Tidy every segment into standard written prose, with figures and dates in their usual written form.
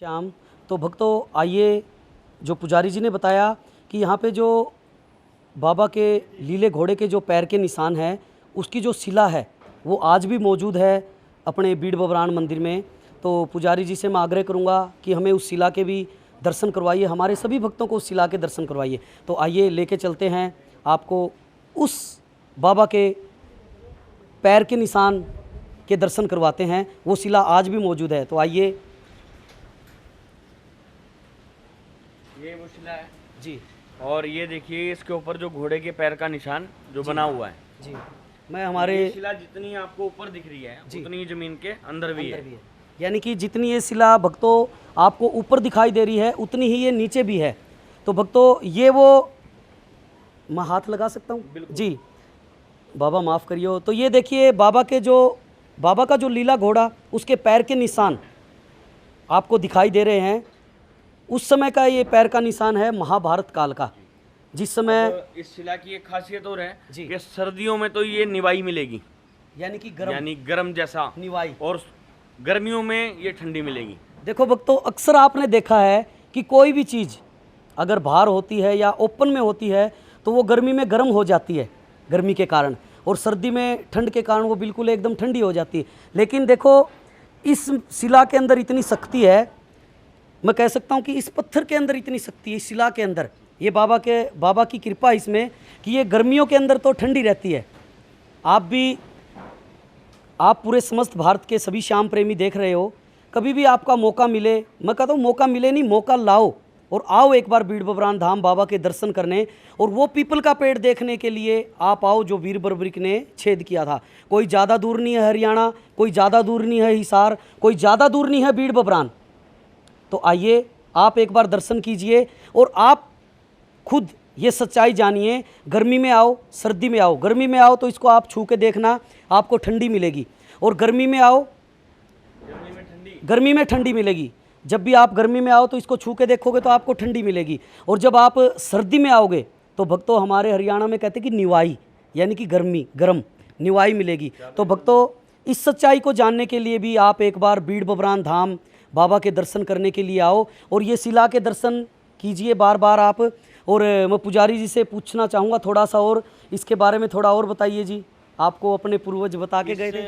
श्याम। तो भक्तों आइए, जो पुजारी जी ने बताया कि यहाँ पे जो बाबा के लीले घोड़े के जो पैर के निशान हैं, उसकी जो शिला है वो आज भी मौजूद है अपने बीड़ बब्रान मंदिर में। तो पुजारी जी से मैं आग्रह करूँगा कि हमें उस शिला के भी दर्शन करवाइए, हमारे सभी भक्तों को उस शिला के दर्शन करवाइए। तो आइए लेके चलते हैं आपको उस बाबा के पैर के निशान के दर्शन करवाते हैं। वो शिला आज भी मौजूद है। तो आइए। ये वो शिला है जी। और ये देखिए इसके ऊपर जो घोड़े के पैर का निशान जो बना हुआ है जी। मैं हमारे ये शिला जितनी आपको ऊपर दिख रही है उतनी जमीन के अंदर भी है। यानी कि जितनी ये शिला भक्तों आपको ऊपर दिखाई दे रही है उतनी ही ये नीचे भी है। तो भक्तों ये वो, मैं हाथ लगा सकता हूँ जी, बाबा माफ़ करिए। तो ये देखिए बाबा का जो लीला घोड़ा, उसके पैर के निशान आपको दिखाई दे रहे हैं। उस समय का ये पैर का निशान है महाभारत काल का, जिस समय इस शिला की एक खासियत और है कि सर्दियों में तो ये निवाई मिलेगी, यानी कि गर्म जैसा निवाई, और गर्मियों में ये ठंडी मिलेगी। देखो भक्तों, अक्सर आपने देखा है कि कोई भी चीज़ अगर बाहर होती है या ओपन में होती है तो वो गर्मी में गर्म हो जाती है गर्मी के कारण, और सर्दी में ठंड के कारण वो बिल्कुल एकदम ठंडी हो जाती है। लेकिन देखो इस शिला के अंदर इतनी शक्ति है, मैं कह सकता हूँ कि इस पत्थर के अंदर इतनी शक्ति है, इस शिला के अंदर, ये बाबा की कृपा इसमें कि ये गर्मियों के अंदर तो ठंडी रहती है। आप पूरे समस्त भारत के सभी श्याम प्रेमी देख रहे हो, कभी भी आपका मौका मिले, मैं कहता हूँ मौका मिले नहीं, मौका लाओ और आओ एक बार बीड़ बब्रान धाम बाबा के दर्शन करने, और वो पीपल का पेड़ देखने के लिए आप आओ जो वीर बर्बरिक ने छेद किया था। कोई ज़्यादा दूर नहीं है हरियाणा, कोई ज़्यादा दूर नहीं है हिसार, कोई ज़्यादा दूर नहीं है बीड़ बब्रान। तो आइए आप एक बार दर्शन कीजिए और आप खुद ये सच्चाई जानिए। गर्मी में आओ, सर्दी में आओ। गर्मी में आओ तो इसको आप छू के देखना, आपको ठंडी मिलेगी, और गर्मी में आओ, गर्मी में ठंडी मिलेगी। जब भी आप गर्मी में आओ तो इसको छू के देखोगे तो आपको ठंडी मिलेगी, और जब आप सर्दी में आओगे तो भक्तों हमारे हरियाणा में कहते हैं कि निवाई, यानी कि गर्म निवाई मिलेगी। तो भक्तों इस सच्चाई को जानने के लिए भी आप एक बार बीड़ बब्रान धाम बाबा के दर्शन करने के लिए आओ और ये शिला के दर्शन कीजिए बार बार आप। और मैं पुजारी जी से पूछना चाहूँगा थोड़ा सा और इसके बारे में थोड़ा और बताइए जी। आपको अपने पूर्वज बता के गए थे।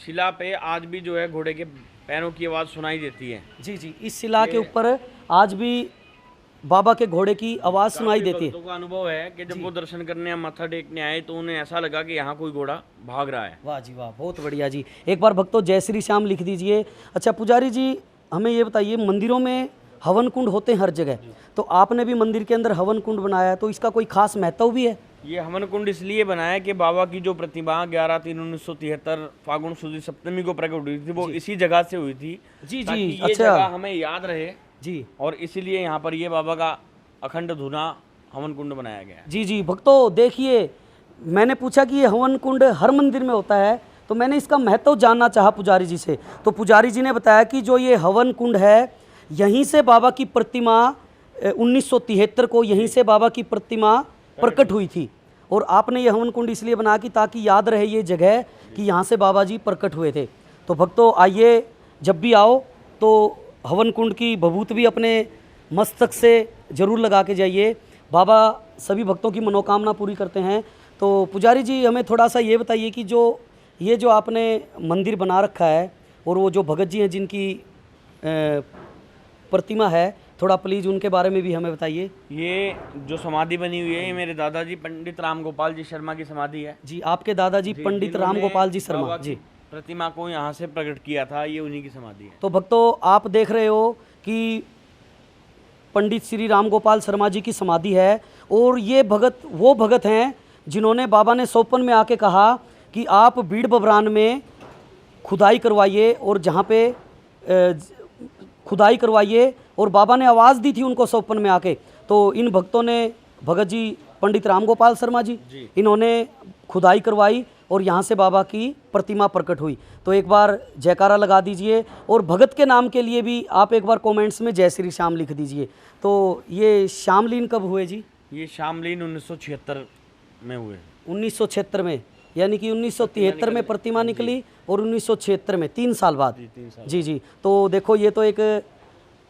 शिला पे आज भी जो है घोड़े के पैरों की आवाज़ सुनाई देती है। जी जी, इस शिला के ऊपर आज भी बाबा के घोड़े की आवाज़ सुनाई देती है। भक्तों का अनुभव है कि जब वो दर्शन करने या माथा टेकने आए तो उन्हें ऐसा लगा कि यहाँ कोई घोड़ा भाग रहा है। वाह जी वाह, बहुत बढ़िया जी। एक बार भक्तों जय श्री श्याम लिख दीजिए। अच्छा पुजारी जी, हमें ये बताइए, मंदिरों में हवन कुंड होते हैं हर जगह, तो आपने भी मंदिर के अंदर हवन कुंड बनाया है, तो इसका कोई खास महत्व भी है? ये हवन कुंड इसलिए बनाया कि बाबा की जो प्रतिमा 11/3/1973 फागुन सुदी सप्तमी को प्रकट हुई थी वो इसी जगह से हुई थी। जी ताकि जी, ये अच्छा, जगह हमें याद रहे जी, और इसीलिए यहाँ पर ये बाबा का अखंड धुना हवन कुंड बनाया गया है। जी जी। भक्तों देखिए, मैंने पूछा कि ये हवन कुंड हर मंदिर में होता है, तो मैंने इसका महत्व जानना चाहा पुजारी जी से। तो पुजारी जी ने बताया कि जो ये हवन कुंड है, यहीं से बाबा की प्रतिमा 1973 को यहीं से बाबा की प्रतिमा प्रकट हुई थी, और आपने ये हवन कुंड इसलिए बना कि ताकि याद रहे ये जगह कि यहाँ से बाबा जी प्रकट हुए थे। तो भक्तों आइए, जब भी आओ तो हवन कुंड की भभूत भी अपने मस्तक से ज़रूर लगा के जाइए। बाबा सभी भक्तों की मनोकामना पूरी करते हैं। तो पुजारी जी हमें थोड़ा सा ये बताइए कि जो आपने मंदिर बना रखा है और वो जो भगत जी हैं जिनकी प्रतिमा है, थोड़ा प्लीज़ उनके बारे में भी हमें बताइए। ये जो समाधि बनी हुई है ये मेरे दादाजी पंडित राम गोपाल जी शर्मा की समाधि है। जी, आपके दादाजी पंडित राम गोपाल जी शर्मा जी प्रतिमा को यहाँ से प्रकट किया था, ये उन्हीं की समाधि है। तो भक्तों आप देख रहे हो कि पंडित श्री राम गोपाल शर्मा जी की समाधि है, और ये वो भगत हैं जिन्होंने बाबा ने सोपन में आके कहा कि आप बीड़ बब्रान में खुदाई करवाइए, और जहाँ पे खुदाई करवाइए, और बाबा ने आवाज़ दी थी उनको सोपन में आके। तो इन भक्तों ने, भगत जी पंडित राम गोपाल शर्मा जी, इन्होंने खुदाई करवाई और यहाँ से बाबा की प्रतिमा प्रकट हुई। तो एक बार जयकारा लगा दीजिए, और भगत के नाम के लिए भी आप एक बार कमेंट्स में जय श्री श्याम लिख दीजिए। तो ये शामलीन कब हुए जी? ये शामलीन 1976 में हुए। 1976 में, यानी कि 1973 में प्रतिमा निकली और 1976 में 3 साल बाद। जी जी। तो देखो ये तो एक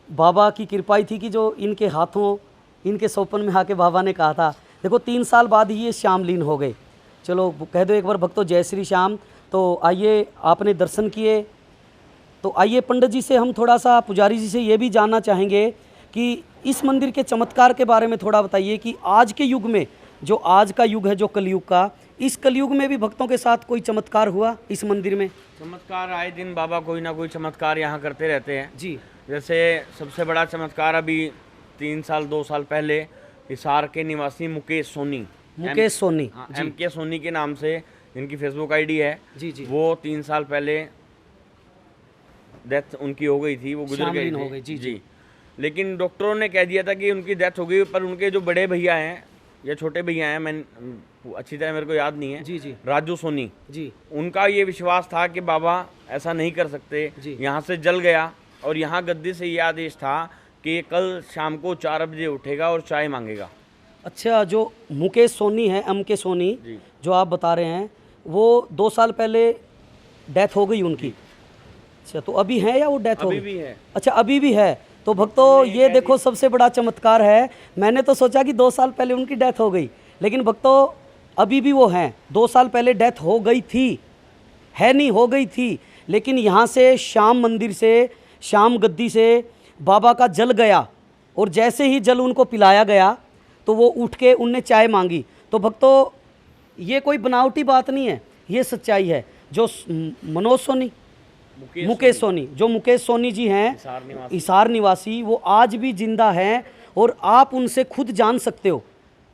बाबा की कृपाई थी कि जो इनके हाथों इनके सोपन में आके बाबा ने कहा था। देखो 3 साल बाद ही ये श्याम लीन हो गए। चलो कह दो एक बार भक्तों जय श्री श्याम। तो आइए, आपने दर्शन किए, तो आइए पंडित जी से हम थोड़ा सा, पुजारी जी से ये भी जानना चाहेंगे कि इस मंदिर के चमत्कार के बारे में थोड़ा बताइए कि आज के युग में, जो आज का युग है, जो कलयुग का, इस कलयुग में भी भक्तों के साथ कोई चमत्कार हुआ इस मंदिर में? चमत्कार आए दिन बाबा कोई ना कोई चमत्कार यहाँ करते रहते हैं जी। जैसे सबसे बड़ा चमत्कार अभी 2 साल पहले हिसार के निवासी मुकेश सोनी, मुकेश सोनी, MK सोनी के नाम से इनकी फेसबुक आईडी है जी जी, वो 3 साल पहले डेथ उनकी हो गई थी, वो गुजर गई हो थी। गई, जी जी। लेकिन डॉक्टरों ने कह दिया था कि उनकी डेथ हो गई, पर उनके जो बड़े भैया हैं या छोटे भैया हैं, मैं अच्छी तरह मेरे को याद नहीं है, जी जी राजू सोनी, जी उनका ये विश्वास था कि बाबा ऐसा नहीं कर सकते। जी। यहाँ से जल गया और यहाँ गद्दी से ये आदेश था कि ये कल शाम को 4 बजे उठेगा और चाय मांगेगा। अच्छा, जो मुकेश सोनी है, MK सोनी, जी। जो आप बता रहे हैं, वो 2 साल पहले डेथ हो गई उनकी। अच्छा, तो अभी है या वो डेथ हो अभी गई? भी है। अच्छा, अभी भी है। तो भक्तों ये देखो सबसे बड़ा चमत्कार है। मैंने तो सोचा कि 2 साल पहले उनकी डेथ हो गई, लेकिन भक्तों अभी भी वो हैं। 2 साल पहले डेथ हो गई थी, है नहीं, हो गई थी, लेकिन यहाँ से श्याम मंदिर से, श्याम गद्दी से बाबा का जल गया और जैसे ही जल उनको पिलाया गया तो वो उठ के उनने चाय मांगी। तो भक्तों ये कोई बनावटी बात नहीं है, ये सच्चाई है। जो मनोज सोनी, मुकेश सोनी, जो मुकेश सोनी जी हैं हिसार निवासी, वो आज भी जिंदा हैं और आप उनसे खुद जान सकते हो।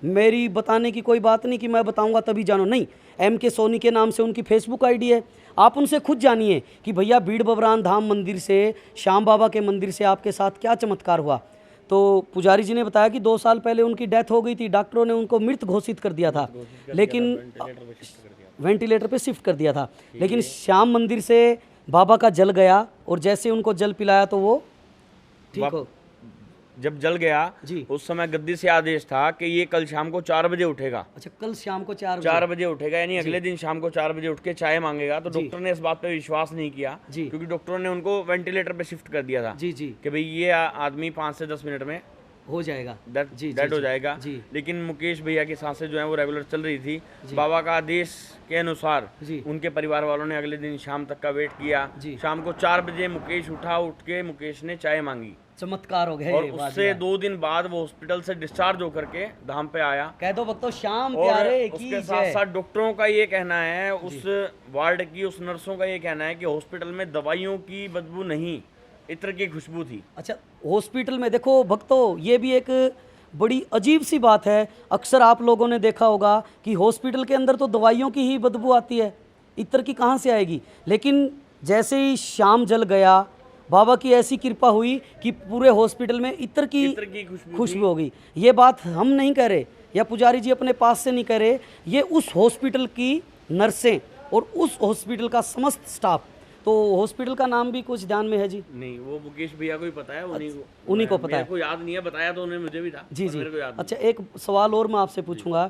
मेरी बताने की कोई बात नहीं कि मैं बताऊंगा तभी जानो, नहीं। MK सोनी के नाम से उनकी फेसबुक आईडी है, आप उनसे खुद जानिए कि भैया बीड़ बबरान धाम मंदिर से, श्याम बाबा के मंदिर से आपके साथ क्या चमत्कार हुआ। तो पुजारी जी ने बताया कि 2 साल पहले उनकी डेथ हो गई थी, डॉक्टरों ने उनको मृत घोषित कर दिया था, लेकिन वेंटिलेटर पे शिफ्ट कर दिया था। लेकिन श्याम मंदिर से बाबा का जल गया और जैसे उनको जल पिलाया तो वो ठीक हो। जब जल गया जी, उस समय गद्दी से आदेश था कि ये कल शाम को 4 बजे उठेगा। अच्छा, कल शाम को 4 बजे उठेगा, यानी अगले दिन शाम को 4 बजे उठ के चाय मांगेगा। तो डॉक्टर ने इस बात पे विश्वास नहीं किया जी, क्योंकि डॉक्टरों ने उनको वेंटिलेटर पे शिफ्ट कर दिया था जी जी, कि भाई ये आदमी 5 से 10 मिनट में हो जाएगा, डेड हो जाएगा। जी। लेकिन मुकेश भैया की सांसें जो है वो रेगुलर चल रही थी। बाबा का आदेश के अनुसार उनके परिवार वालों ने अगले दिन शाम तक का वेट किया। शाम को 4 बजे मुकेश उठा, उठ के मुकेश ने चाय मांगी। चमत्कार हो गया। और उससे 2 दिन बाद वो हॉस्पिटल से डिस्चार्ज होकर के धाम पे आया। कह दो भक्तों श्याम और प्यारे की उसके साथ साथ डॉक्टरों का ये कहना है, उस वार्ड की उस नर्सों का ये कहना है कि हॉस्पिटल में दवाइयों की बदबू नहीं, इत्र की खुशबू थी। अच्छा, हॉस्पिटल में देखो भक्तों ये भी एक बड़ी अजीब सी बात है। अक्सर आप लोगों ने देखा होगा कि हॉस्पिटल के अंदर तो दवाइयों की ही बदबू आती है, इत्र की कहाँ से आएगी। लेकिन जैसे ही शाम जल गया, बाबा की ऐसी कृपा हुई कि पूरे हॉस्पिटल में इत्र की खुशबू हो गई। ये बात हम नहीं कह रहे या पुजारी जी अपने पास से नहीं कह रहे, ये उस हॉस्पिटल की नर्सें और उस हॉस्पिटल का समस्त स्टाफ। तो हॉस्पिटल का नाम भी कुछ ध्यान में है जी? नहीं, वो मुकेश भैया को ही पता है, उन्हीं को पता है। मेरे को याद नहीं है, बताया तो उन्हें मुझे भी था। जी जी। मेरे को याद अच्छा, एक सवाल और मैं आपसे पूछूंगा,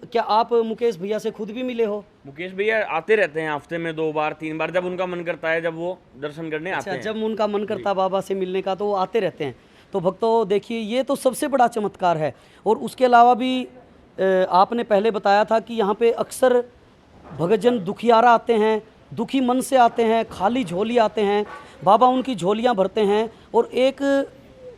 क्या आप मुकेश भैया से खुद भी मिले हो? मुकेश भैया आते रहते हैं हफ्ते में 2 बार 3 बार, जब उनका मन करता है, जब वो दर्शन करने आते हैं। जब उनका मन करता है बाबा से मिलने का तो वो आते रहते हैं। तो भक्तों देखिए ये तो सबसे बड़ा चमत्कार है। और उसके अलावा भी आपने पहले बताया था कि यहाँ पे अक्सर भक्तजन दुखियारा आते हैं, दुखी मन से आते हैं, खाली झोली आते हैं, बाबा उनकी झोलियाँ भरते हैं। और एक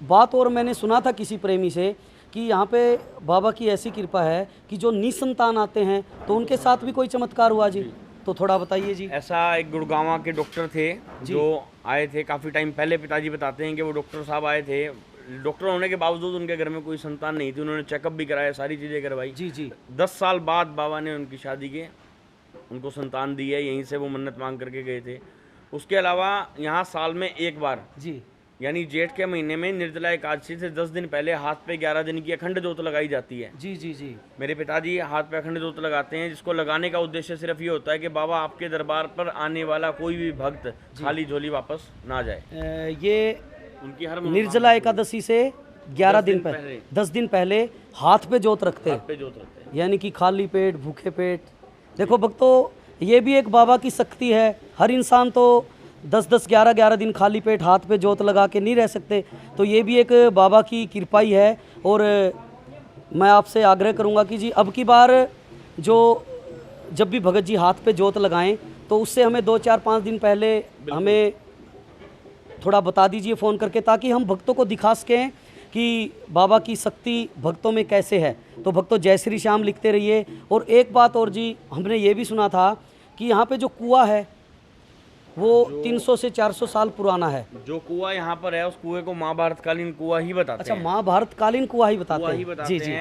बात और मैंने सुना था किसी प्रेमी से कि यहाँ पे बाबा की ऐसी कृपा है कि जो निसंतान आते हैं तो उनके साथ भी कोई चमत्कार हुआ जी, तो थोड़ा बताइए जी। ऐसा एक गुड़गांव के डॉक्टर थे जो आए थे काफ़ी टाइम पहले। पिताजी बताते हैं कि वो डॉक्टर साहब आए थे, डॉक्टर होने के बावजूद उनके घर में कोई संतान नहीं थी, उन्होंने चेकअप भी कराया, सारी चीज़ें करवाई। जी जी। 10 साल बाद बाबा ने उनकी शादी के उनको संतान दी है, यहीं से वो मन्नत मांग करके गए थे। उसके अलावा यहाँ साल में एक बार जी, यानी जेठ के महीने में निर्जला एकादशी से 10 दिन पहले हाथ पे 11 दिन की अखंड जोत लगाई जाती है। जी जी जी। मेरे पिताजी हाथ पे अखंड जोत लगाते हैं, जिसको लगाने का उद्देश्य सिर्फ ये होता है कि बाबा आपके दरबार पर आने वाला कोई भी भक्त खाली झोली वापस ना जाए। ये उनकी हर निर्जला एकादशी से 11 दिन पहले, 10 दिन पहले हाथ पे जोत रखते हैं, यानी कि खाली पेट, भूखे पेट। देखो भक्तों ये भी एक बाबा की शक्ति है। हर इंसान तो 10-10, 11-11 दिन खाली पेट हाथ पे जोत लगा के नहीं रह सकते। तो ये भी एक बाबा की कृपा ही है। और मैं आपसे आग्रह करूँगा कि जी अब की बार जब भी भगत जी हाथ पे जोत लगाएं तो उससे हमें 2-4-5 दिन पहले हमें थोड़ा बता दीजिए फ़ोन करके, ताकि हम भक्तों को दिखा सकें कि बाबा की शक्ति भक्तों में कैसे है। तो भक्तों जय श्री श्याम लिखते रहिए। और एक बात और जी, हमने ये भी सुना था कि यहाँ पे जो कुआं है वो 300 से 400 साल पुराना है। जो कुआं यहाँ पर है उस कुएं को महाभारत कालीन कुआं ही बताते अच्छा, हैं। महाभारत कालीन कुआं ही बताते हैं। जी जी।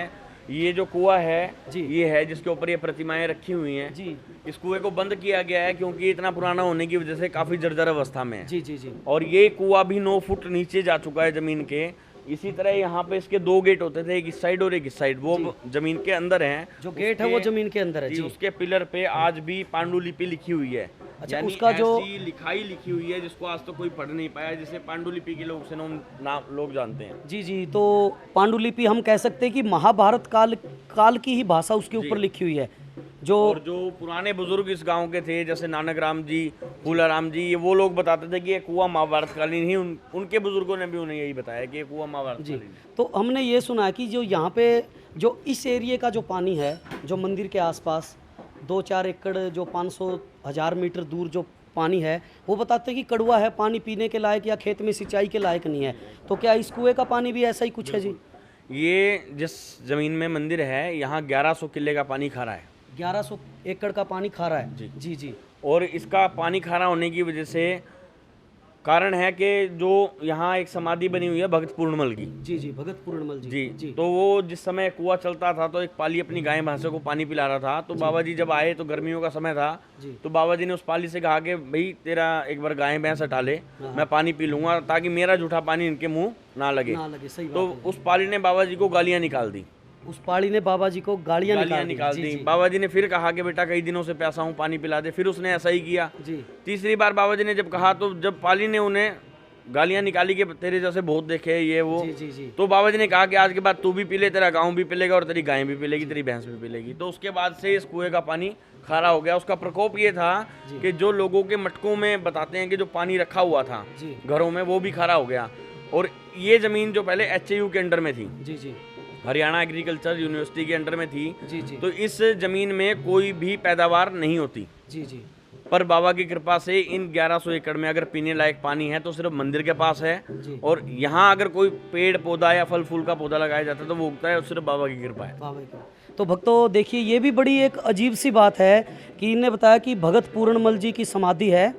ये जो कुआं है जी, ये है जिसके ऊपर ये प्रतिमाएं रखी हुई हैं जी। इस कुएं को बंद किया गया है क्योंकि ये इतना पुराना होने की वजह से काफी जर्जर अवस्था में है। जी जी जी। और ये कुआं भी 9 फुट नीचे जा चुका है जमीन के। इसी तरह यहाँ पे इसके 2 गेट होते थे, एक इस साइड और एक इस साइड, वो जमीन के अंदर हैं। जो गेट है वो जमीन के अंदर है जी। उसके पिलर पे आज भी पांडुलिपि लिखी हुई है। अच्छा, यानी उसका जो ऐसी लिखाई लिखी हुई है जिसको आज तो कोई पढ़ नहीं पाया, जिसे पांडुलिपि के लोग से नाम लोग जानते हैं। जी जी। तो पांडुलिपि हम कह सकते हैं कि महाभारत काल की ही भाषा उसके ऊपर लिखी हुई है। और जो पुराने बुजुर्ग इस गांव के थे जैसे नानक राम जी, फूला राम जी, ये वो लोग बताते थे कि ये कुआं महाभारत कालीन ही उनके बुजुर्गों ने भी उन्हें यही बताया कि ये कुआं महाभारत कालीन है। तो हमने ये सुना है कि जो यहाँ पे जो इस एरिए का जो पानी है, जो मंदिर के आसपास 2-4 एकड़ जो 500-1000 मीटर दूर जो पानी है, वो बताते हैं कि कड़वा है, पानी पीने के लायक या खेत में सिंचाई के लायक नहीं है। तो क्या इस कुएं का पानी भी ऐसा ही कुछ है जी? ये जिस जमीन में मंदिर है यहाँ 1100 किले का पानी खारा है। 1100 एकड़ का पानी खारा है जी जी जी। और इसका पानी खारा होने की वजह से कारण है कि जो यहाँ एक समाधि बनी हुई है भगत पूर्णमल की। जी जी, भगत पूर्णमल जी। जी तो वो जिस समय कुआं चलता था तो एक पाली अपनी गाय भैंसों को पानी पिला रहा था। तो बाबा जी जब आए तो गर्मियों का समय था, तो बाबा जी ने उस पाली से कहा कि भाई तेरा एक बार गाय भैंस हटा ले, मैं पानी पी लूंगा ताकि मेरा जूठा पानी इनके मुंह ना लगे। सही तो उस पाली ने बाबा जी को गालियां निकाल दी। उस पाली ने बाबा जी को गालियां निकाल दी। बाबा जी ने फिर कहा कि बेटा कई दिनों से प्यासा हूँ, पानी पिला दे। फिर उसने ऐसा ही किया। जी। तीसरी बार बाबा जी ने जब कहा तो जब पाली ने उन्हें गालियां निकाली कि तेरे जैसे बहुत देखे ये वो, जी। तो बाबा जी ने कहा कि आज के बाद तू भी पी ले, तेरा गाँव भी पिलेगा और तेरी गाय भी पिलेगी, तेरी भैंस भी पिलेगी। तो उसके बाद से इस कुएं का पानी खारा हो गया। उसका प्रकोप ये था कि जो लोगों के मटकों में बताते हैं कि जो पानी रखा हुआ था घरों में वो भी खारा हो गया। और ये जमीन जो पहले HAU के अंडर में थी, जी, हरियाणा एग्रीकल्चर यूनिवर्सिटी के अंडर में थी, जी। तो इस जमीन में कोई भी पैदावार नहीं होती, जी। पर बाबा की कृपा से इन 1100 एकड़ में अगर पीने लायक पानी है तो सिर्फ मंदिर के पास है। और यहाँ अगर कोई पेड़ पौधा या फल फूल का पौधा लगाया जाता है तो वो उगता है, सिर्फ बाबा की कृपा है। तो भक्तों देखिए, ये भी बड़ी एक अजीब सी बात है कि इन्हें बताया कि भगत पूर्णमल जी की समाधि है।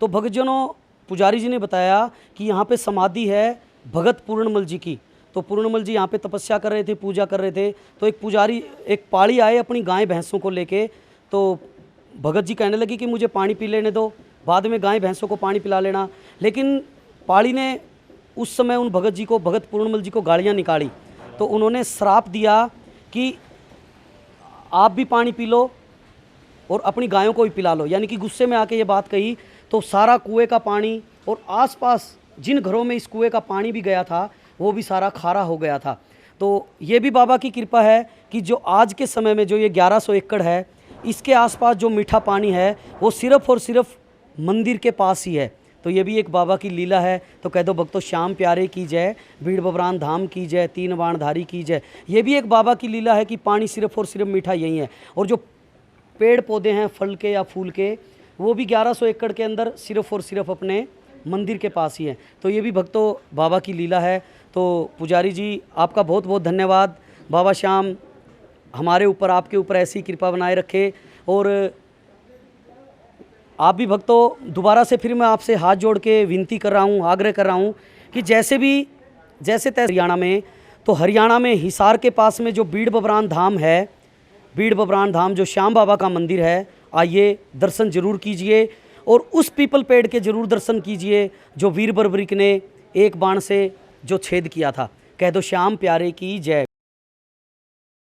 तो भक्तजनों, पुजारी जी ने बताया कि यहाँ पे समाधि है भगत पूर्णमल जी की। तो पूर्णमल जी यहाँ पे तपस्या कर रहे थे, पूजा कर रहे थे। तो एक पुजारी, एक पाड़ी आए अपनी गाय भैंसों को लेके। तो भगत जी कहने लगे कि मुझे पानी पी लेने दो, बाद में गाय भैंसों को पानी पिला लेना। लेकिन पाड़ी ने उस समय उन भगत जी को, भगत पूर्णमल जी को गालियाँ निकाली। तो उन्होंने श्राप दिया कि आप भी पानी पी लो और अपनी गायों को भी पिला लो, यानी कि गुस्से में आके ये बात कही। तो सारा कुएं का पानी और आसपास जिन घरों में इस कुएं का पानी भी गया था वो भी सारा खारा हो गया था। तो ये भी बाबा की कृपा है कि जो आज के समय में जो ये 1100 एकड़ है, इसके आसपास जो मीठा पानी है वो सिर्फ और सिर्फ मंदिर के पास ही है। तो ये भी एक बाबा की लीला है। तो कह दो भक्तों, श्याम प्यारे की जय, भीड़ बबरान धाम की जय, 3 बाणधारी की जय। ये भी एक बाबा की लीला है कि पानी सिर्फ और सिर्फ मीठा यही है। और जो पेड़ पौधे हैं फल के या फूल के, वो भी 1100 एकड़ के अंदर सिर्फ और सिर्फ अपने मंदिर के पास ही है। तो ये भी भक्तों बाबा की लीला है। तो पुजारी जी, आपका बहुत बहुत धन्यवाद। बाबा श्याम हमारे ऊपर, आपके ऊपर ऐसी कृपा बनाए रखे। और आप भी भक्तों, दोबारा से फिर मैं आपसे हाथ जोड़ के विनती कर रहा हूँ, आग्रह कर रहा हूँ कि जैसे तैसे हरियाणा में, तो हरियाणा में हिसार के पास में जो बीड़ बबरान धाम है, बीड़ बबरान धाम जो श्याम बाबा का मंदिर है, आइए दर्शन जरूर कीजिए। और उस पीपल पेड़ के जरूर दर्शन कीजिए जो वीर बर्बरिक ने एक बाण से जो छेद किया था। कह दो श्याम प्यारे की जय।